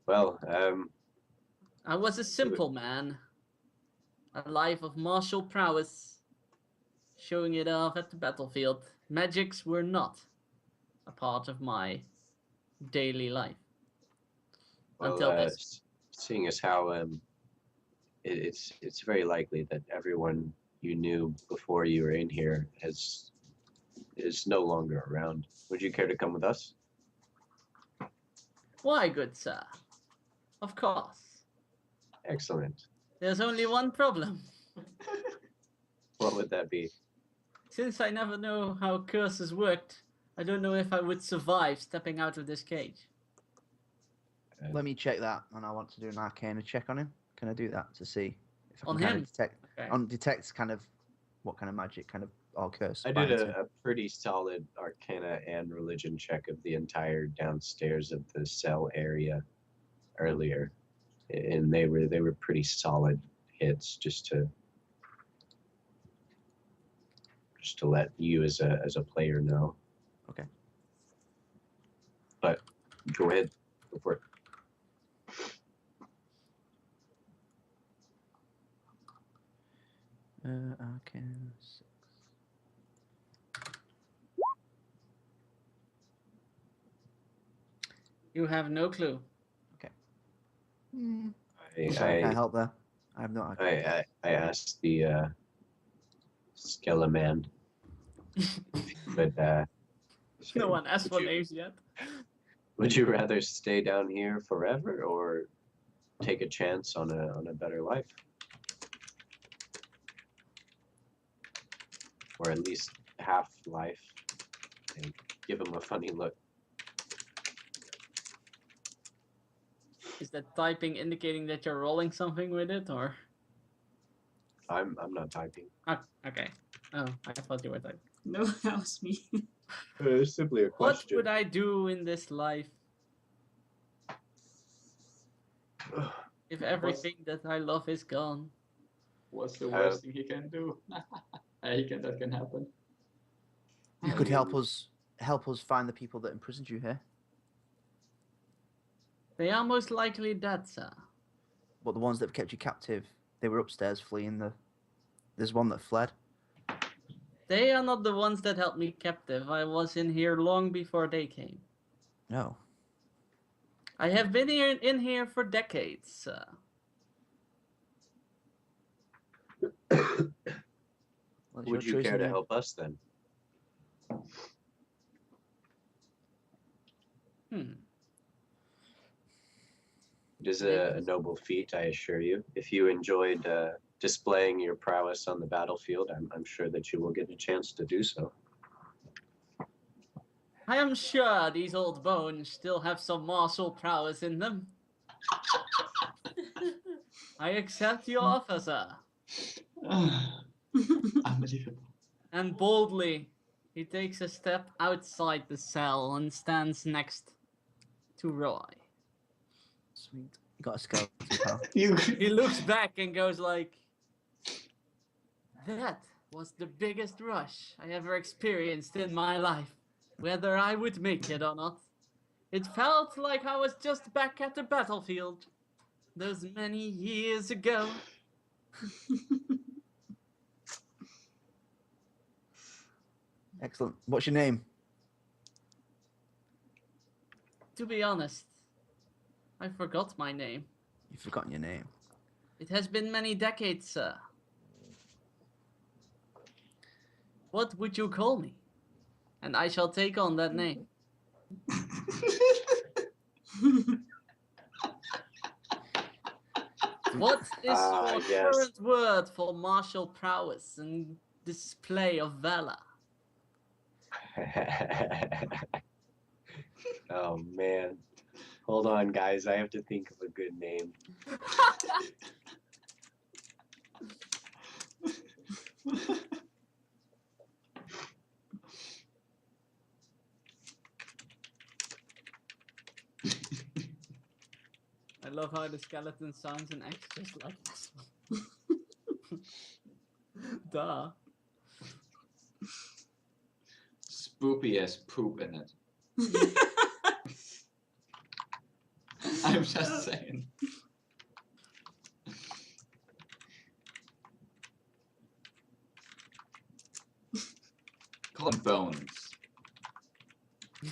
Well, I was a simple man, a life of martial prowess, showing it off at the battlefield. Magics were not a part of my daily life well, until this. seeing as how it's very likely that everyone you knew before you were in here has is no longer around. Would you care to come with us? Why, good sir? Of course. Excellent. There's only one problem. What would that be? Since I never know how curses worked, I don't know if I would survive stepping out of this cage. Let me check that, and I want to do an Arcana check on him. Can I do that to see if I On can kind him? of detect Okay. detect kind of what kind of magic kind of or curse? I did binds him? a pretty solid Arcana and Religion check of the entire downstairs of the cell area earlier, and they were pretty solid hits. Just to let you as a player know. Okay. But go ahead, go for it. Arcana 6. You have no clue. Okay. I, Sorry, can I I, help there? I have no idea. I asked the Skeleman if he could. No one asked would for you- names yet. Would you rather stay down here forever or take a chance on a better life? Or at least half life, and give him a funny look. Is that typing indicating that you're rolling something with it, or? I'm not typing. Oh, okay. Oh, I thought you were typing. No, that was me. It's simply a What would I do in this life if everything that I love is gone? What's the worst thing he can do? That can happen. You could help us find the people that imprisoned you here. They are most likely dead, sir. But the ones that have kept you captive, they were upstairs fleeing the. There's one that fled. They are not the ones that held me captive. I was in here long before they came. No. I have been in here for decades, sir. Well, it's Would your you choice care to in the- help us then? It is a noble feat, I assure you. If you enjoyed displaying your prowess on the battlefield, I'm sure that you will get a chance to do so. I am sure these old bones still have some martial prowess in them. I accept your offer, sir. Unbelievable. And boldly, he takes a step outside the cell and stands next to Roy. Sweet. You got a skeleton pal. He looks back and goes like, "That was the biggest rush I ever experienced in my life, whether I would make it or not. It felt like I was just back at the battlefield, those many years ago." Excellent. What's your name? To be honest, I forgot my name. You've forgotten your name. It has been many decades, sir. What would you call me? And I shall take on that name. What is your yes. current word for martial prowess and display of valor? Oh man. Hold on, guys. I have to think of a good name. I love how the skeleton sounds and acts just like this one. Duh. Spoopy as poop in it. I'm just saying. God bones.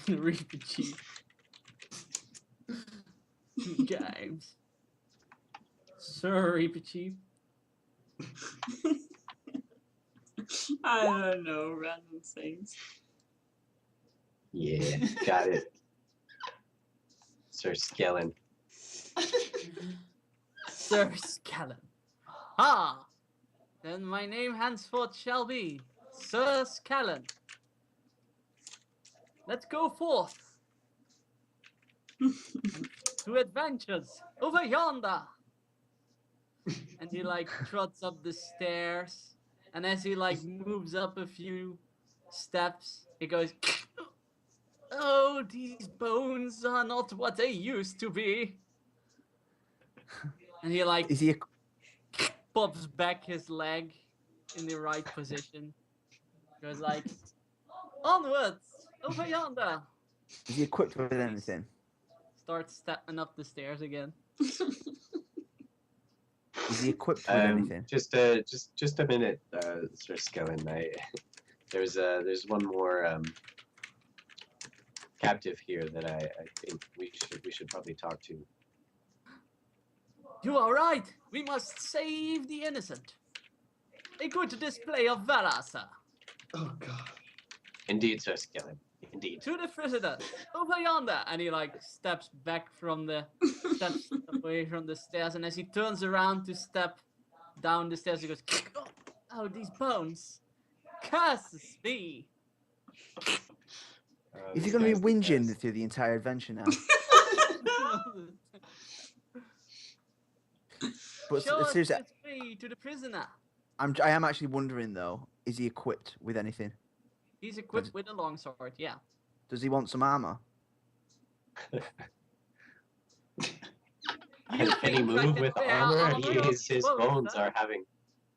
Reaper Chief. Games. Sir Reaper Chief. I don't know, random things. Yeah, got it. Sir Skellen. Sir Scallon. Ah! Then my name henceforth shall be Sir Scallon. Let's go forth to adventures over yonder. And he like trots up the stairs, and as he like moves up a few steps, he goes, "Oh, these bones are not what they used to be." And he like Is he? pops back his leg in the right position. Goes like, "Onwards, over yonder." Is he equipped with anything? Starts stepping up the stairs again. Is he equipped with anything? Just a minute, Sir Skellen. There's one more captive here that I think we should probably talk to. You are right. We must save the innocent. A good display of valor, sir. Oh god. Indeed, Sir Skellen. Indeed. To the prisoner, over yonder. And he like steps back from the steps away from the stairs, and as he turns around to step down the stairs, he goes, "Oh, these bones! Curses me!" Is he going to be Yes, whinging yes. through the entire adventure now? But Show us seriously, this way to the prisoner. I am actually wondering though. Is he equipped with anything? He's equipped with a longsword. Yeah. Does he want some armor? You Can he think I move can with bear armor? armor? His Well, bones sir. are having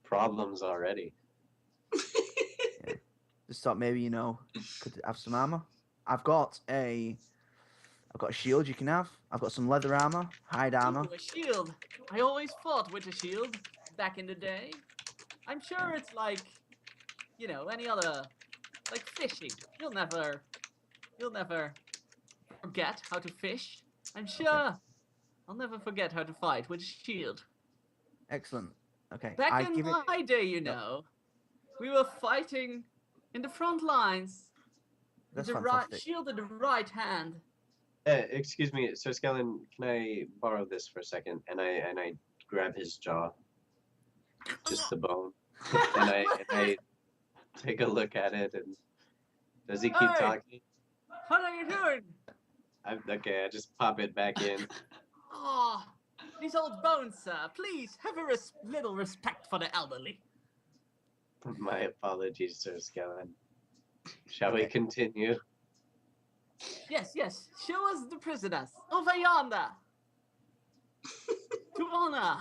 problems already. Just thought maybe could have some armor. I've got a shield you can have. I've got some leather armor, hide armor. Ooh, a shield. I always fought with a shield back in the day. I'm sure it's like, any other, like fishing. You'll never forget how to fish. I'm sure. I'll never forget how to fight with a shield. Excellent. Okay. Back I in give it. my day, we were fighting in the front lines. With That's the right fantastic. shield in the right hand. Excuse me, Sir Skellen. Can I borrow this for a second? And I grab his jaw, just the bone, and I take a look at it. And does he keep Hey! talking? What are you doing? Okay, I just pop it back in. Ah, these old bones, sir. Please have a little respect for the elderly. My apologies, Sir Skellen. Shall we Okay. continue? Yes. Show us the prisoners over yonder. To honor.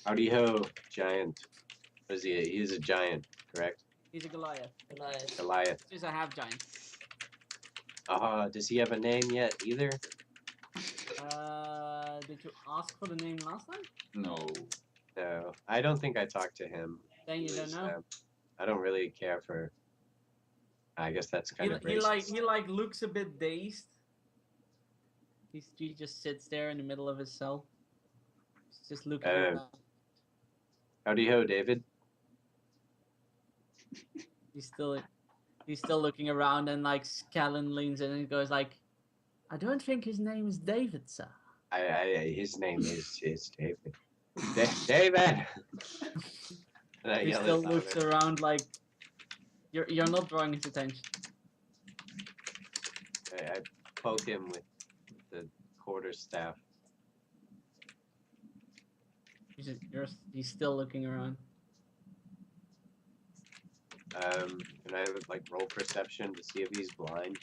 Howdy ho, giant. What is he? He is a giant, correct? He's a Goliath. Goliath. He's a half giant. Does he have a name yet either? Did you ask for the name last time? No. No, I don't think I talked to him. Then you don't know. I don't really care for. I guess that's kind of He racist. looks a bit dazed. He just sits there in the middle of his cell. He's just looking around. Howdy ho, David. He's still looking around, and like Scallon leans in and goes like, "I don't think his name is David, sir." His name is David. David. And I He yell still it looks louder. around like you're not drawing his attention. I poke him with the quarterstaff. He's still looking around. And I would like roll perception to see if he's blind.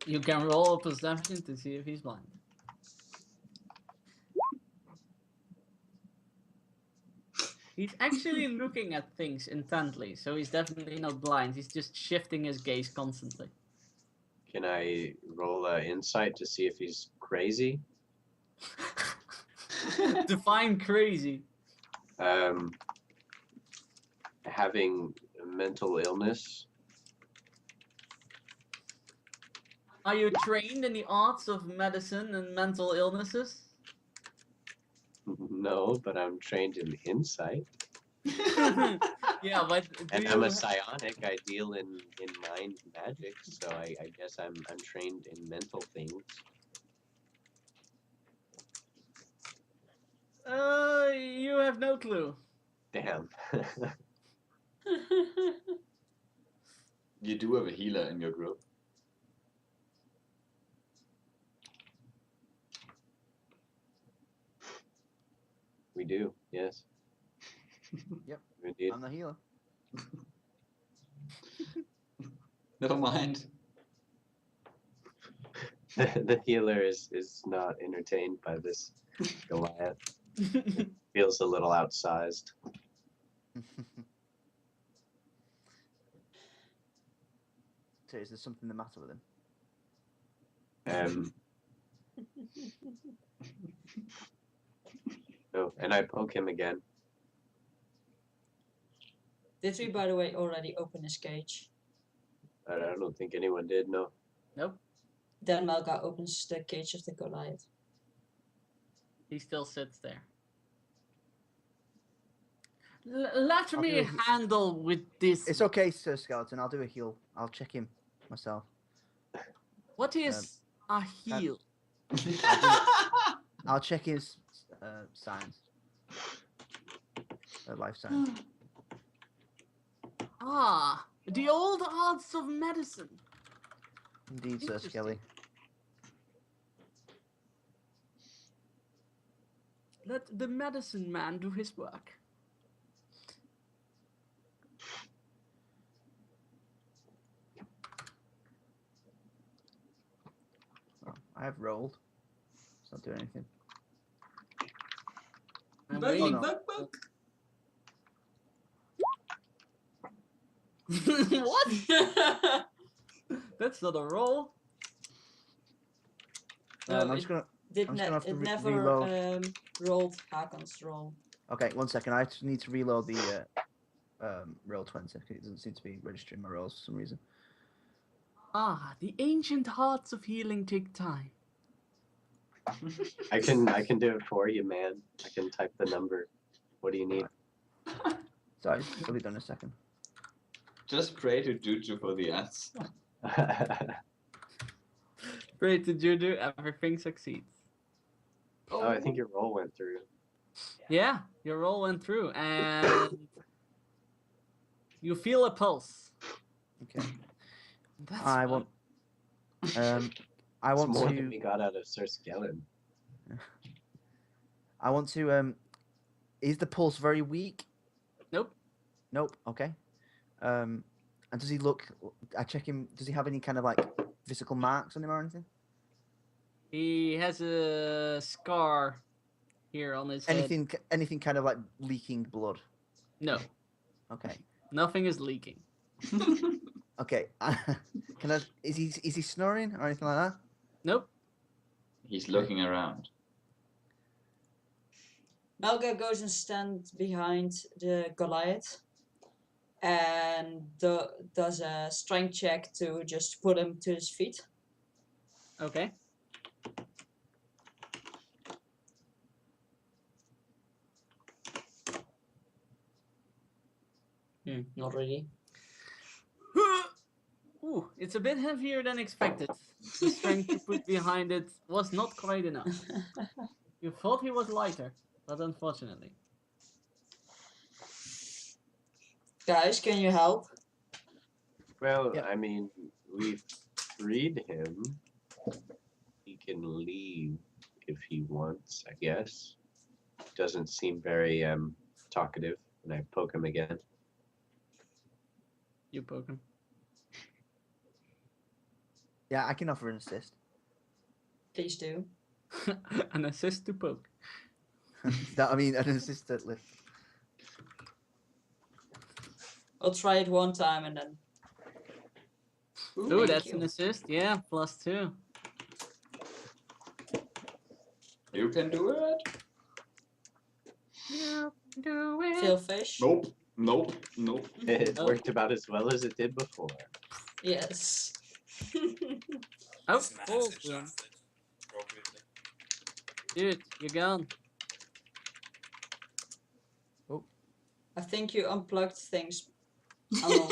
You can roll a perception to see if he's blind. He's actually looking at things intently, so he's definitely not blind. He's just shifting his gaze constantly. Can I roll insight to see if he's crazy? Define crazy. Having mental illness. Are you trained in the arts of medicine and mental illnesses? No, but I'm trained in insight. Yeah, but do And you I'm a psionic. I deal in mind magic, so I guess I'm trained in mental things. You have no clue. Damn. You do have a healer in your group. We do, yes. Yep. Indeed. I'm the healer. Never mind. The healer is not entertained by this Goliath. Feels a little outsized. So is there something the matter with him? Oh, and I poke him again. Did we, by the way, already open his cage? I don't think anyone did, no. Nope. Then Malga opens the cage of the Goliath. He still sits there. Let I'll me do a handle with this. It's okay, Sir Skeleton. I'll do a heal. I'll check him myself. What is a heal? I'll check his signs. Life signs. Ah, the old arts of medicine. Indeed, Sir Interesting. Skelly. Let the medicine man do his work. Oh, I have rolled. It's not doing anything. I'm Buggy, waiting. no. bug. What? That's not a roll. No, I'm just gonna. Did I'm just gonna have to it never reload. rolled Hakon's roll. Okay, 1 second. I just need to reload the roll 20. It doesn't seem to be registering my rolls for some reason. Ah, the ancient arts of healing take time. I can do it for you, man. I can type the number. What do you need? Sorry, it'll be done in a second. Just pray to Juju for the answer. Pray to Juju, everything succeeds. Oh, I think your roll went through. Yeah, your roll went through, and you feel a pulse. Okay. That's I fun. want. I It's want more than to. we got out of Sir Skellen. I want to. Is the pulse very weak? Nope. Nope. Okay. And does he look? I check him. Does he have any kind of like physical marks on him or anything? He has a scar here on his head. Anything kind of like leaking blood? No, Okay. nothing is leaking. Okay. Can I? Is he snoring or anything like that? Nope. He's looking around. Malga goes and stands behind the Goliath and does a strength check to just put him to his feet. Okay. Not really. Ooh, it's a bit heavier than expected. The strength you put behind it was not quite enough. You thought he was lighter, but unfortunately. Guys, can you help? Well, Yep. I mean, we freed him. He can leave if he wants, I guess. Doesn't seem very talkative, and I poke him again. You poke him. Yeah, I can offer an assist. Please do. An assist to poke. That I mean, an assist at lift. I'll try it one time and then. Ooh, Thank that's you. an assist. Yeah, +2. You can do it. Yeah, do it. Phil Fish. Nope. Nope. Nope. It Oh. worked about as well as it did before. Yes. Oh, This man full has bloom. adjusted appropriately. Dude, you're gone. I think you unplugged things. Along.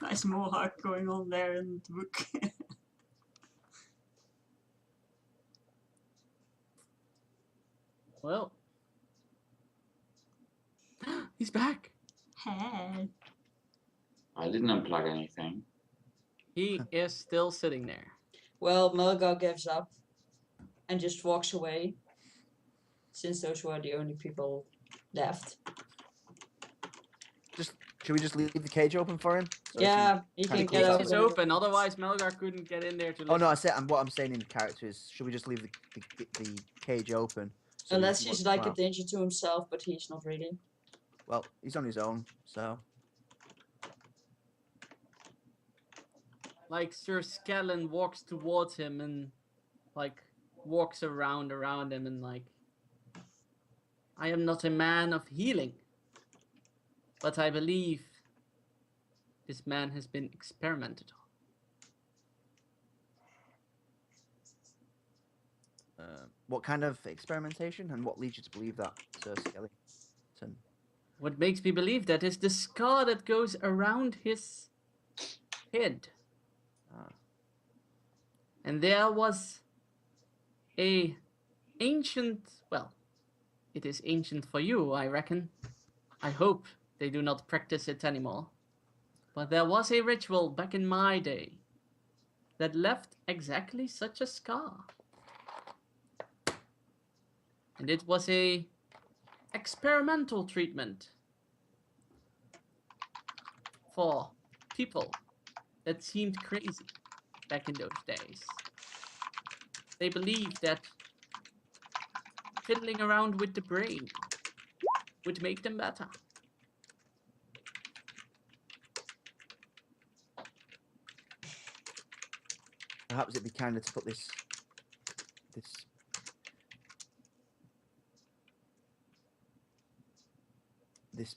Nice mohawk going on there in the book. Well. He's back. Hey. I didn't unplug anything. He is still sitting there. Well, Melgar gives up and just walks away, since those were the only people left. Should we just leave the cage open for him? So he Yeah, he kinda can cool get down. out. It's It's open, otherwise Melgar couldn't get in there to Oh listen. no, I said, and what I'm saying in character is, should we just leave the cage open? So Unless he he's won't like come a out? danger to himself, but he's not really. Well, he's on his own, so Like Sir Skellen walks towards him and like walks around him and like, I am not a man of healing, but I believe this man has been experimented on. what kind of experimentation, and what leads you to believe that, Sir Skellington? What makes me believe that is the scar that goes around his head. Ah. And there was a ancient, well, it is ancient for you, I reckon. I hope they do not practice it anymore. But there was a ritual back in my day that left exactly such a scar. And it was a experimental treatment for people that seemed crazy back in those days. They believed that fiddling around with the brain would make them better. Perhaps it'd be kinder to put this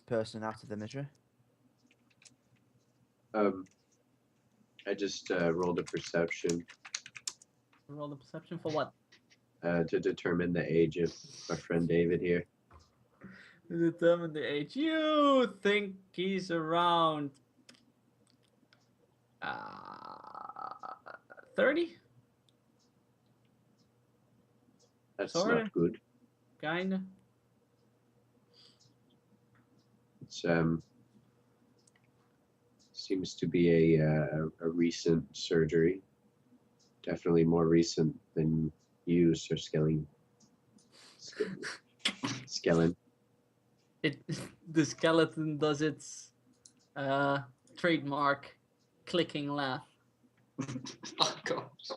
person out of the misery. I just rolled a perception Roll the perception for what? to determine the age of my friend David here. Determine the age. You think he's around 30? That's Sorta. not good. Kinda. It's seems to be a recent surgery. Definitely more recent than you, Sir Skellen. Skellen. It the skeleton does its trademark clicking laugh. Oh gosh.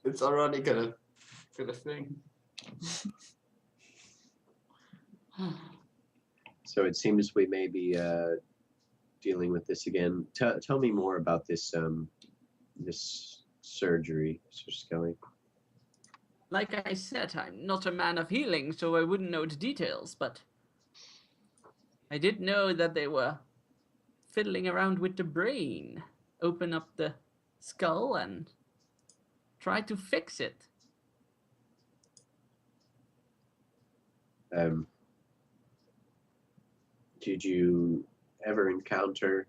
It's already got a thing. So it seems we may be dealing with this again. Tell me more about this this surgery, Sir Skelly. Like I said, I'm not a man of healing, so I wouldn't know the details, but I did know that they were fiddling around with the brain, open up the skull and try to fix it. Did you ever encounter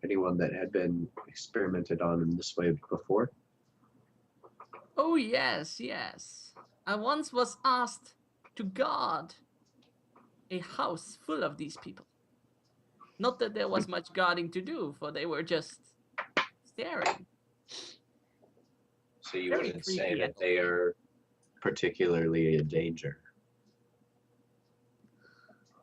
anyone that had been experimented on in this way before? Oh yes, yes. I once was asked to guard a house full of these people. Not that there was much guarding to do, for they were just staring. So you Very wouldn't say creepy, that they are particularly a danger.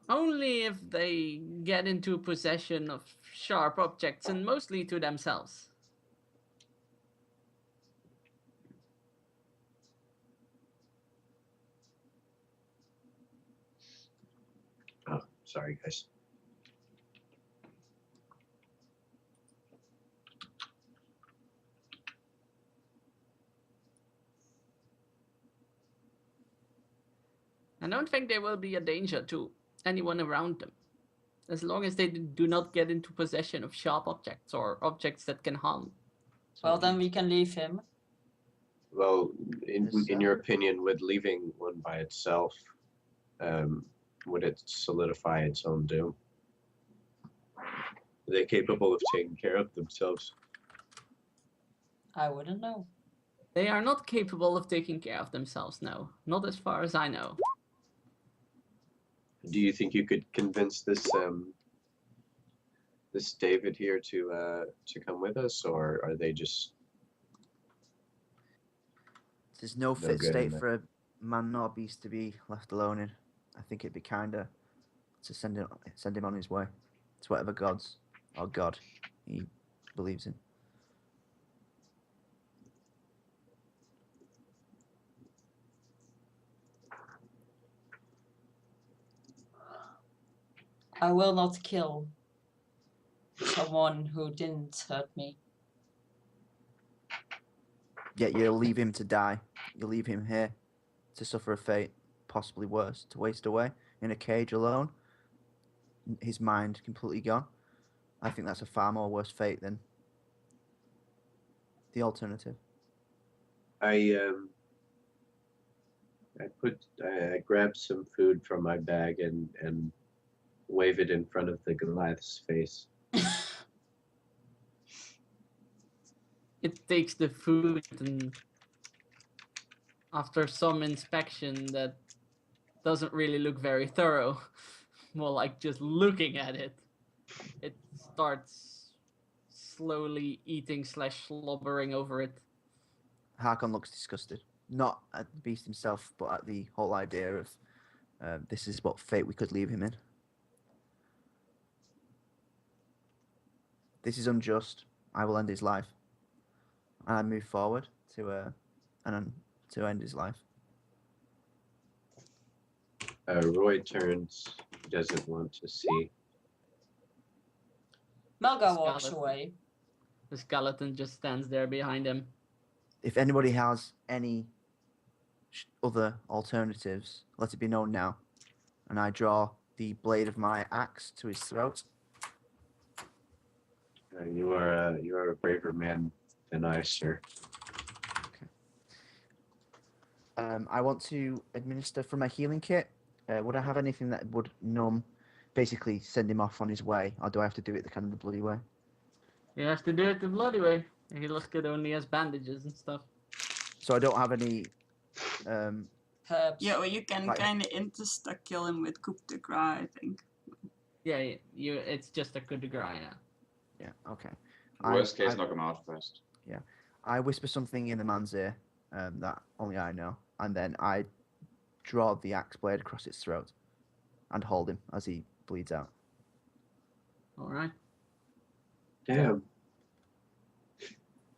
Only if they get into possession of sharp objects, and mostly to themselves. Sorry, guys. I don't think they will be a danger to anyone around them, as long as they do not get into possession of sharp objects or objects that can harm. Well, then we can leave him. Well, in Yes, your opinion, would leaving one by itself, would it solidify its own doom? Are they capable of taking care of themselves? I wouldn't know. They are not capable of taking care of themselves, no. Not as far as I know. Do you think you could convince this this David here to come with us, or are they just There's no good fit in state that. for a man nor beast to be left alone in. I think it'd be kinder to send him on his way to whatever gods or god he believes in. I will not kill someone who didn't hurt me. Yet you'll leave him to die. You'll leave him here to suffer a fate possibly worse, to waste away in a cage alone, his mind completely gone. I think that's a far more worse fate than the alternative. I grabbed some food from my bag and wave it in front of the Goliath's face. It takes the food, and after some inspection that doesn't really look very thorough, more like just looking at it, it starts slowly eating / slobbering over it. Harkon looks disgusted, not at the beast himself, but at the whole idea of this is what fate we could leave him in. This is unjust. I will end his life. And I move forward to end his life. Roy turns. He doesn't want to see. Melga walks Scarlet. away. The skeleton just stands there behind him. If anybody has any other alternatives, let it be known now. And I draw the blade of my axe to his throat. You are a braver man than I, sir. I want to administer from my healing kit. Would I have anything that would numb, basically send him off on his way, or do I have to do it the kind of the bloody way? You have to do it the bloody way. He looks good only has bandages and stuff. So I don't have any. Herbs. Yeah, well, you can Like- kind of insta kill him with coup de grace, I think. Yeah, it's just a coup de grace, yeah. Yeah. Okay. Worst case, I- knock him out first. I whisper something in the man's ear that only I know, and then I draw the axe blade across its throat and hold him as he bleeds out. Alright. Damn.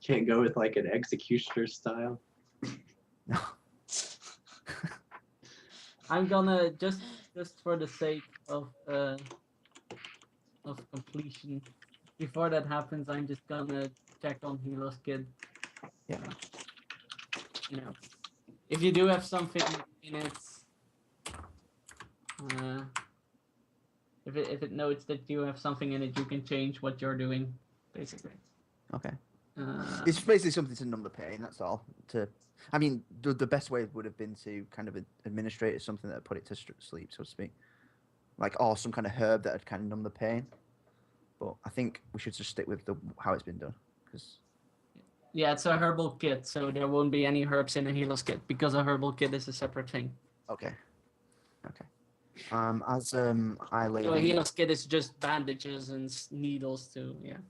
Can't go with like an executioner style. No. I'm gonna just for the sake of completion. Before that happens, I'm just gonna check on Helo's kid. Yeah. You know, if you do have something in it, if it notes that you have something in it, you can change what you're doing, basically. Okay. Uh, It's basically something to numb the pain. That's all. I mean, the best way would have been to kind of administrate something that would put it to sleep, so to speak, like or some kind of herb that would kind of numb the pain. But I think we should just stick with how it's been done, because yeah, it's a herbal kit, so there won't be any herbs in a Helo's kit because a herbal kit is a separate thing. okay. As I lay So a the, Helo's kit is just bandages and needles too. Yeah.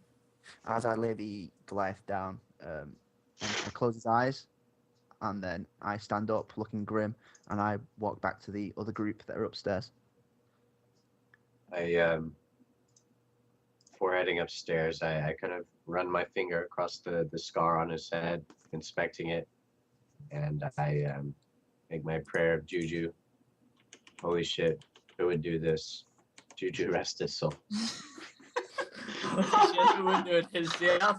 as I lay the Goliath down, I close his eyes, and then I stand up, looking grim, and I walk back to the other group that are upstairs. Before heading upstairs, I kind of run my finger across the scar on his head, inspecting it, and I make my prayer of Juju. Holy shit, who would do this? Juju rest his soul. Yes, we would do it his yeah.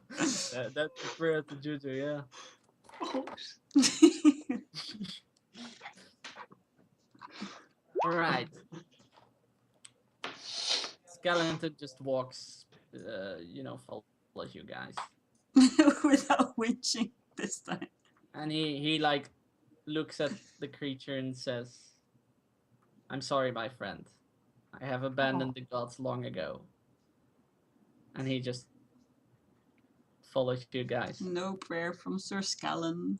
That's the prayer to Juju, yeah. Alright. Skeleton just walks, follows you guys. Without witching this time. And he like looks at the creature and says, I'm sorry, my friend. I have abandoned the gods long ago. And he just follows you guys. No prayer from Sir Scallon.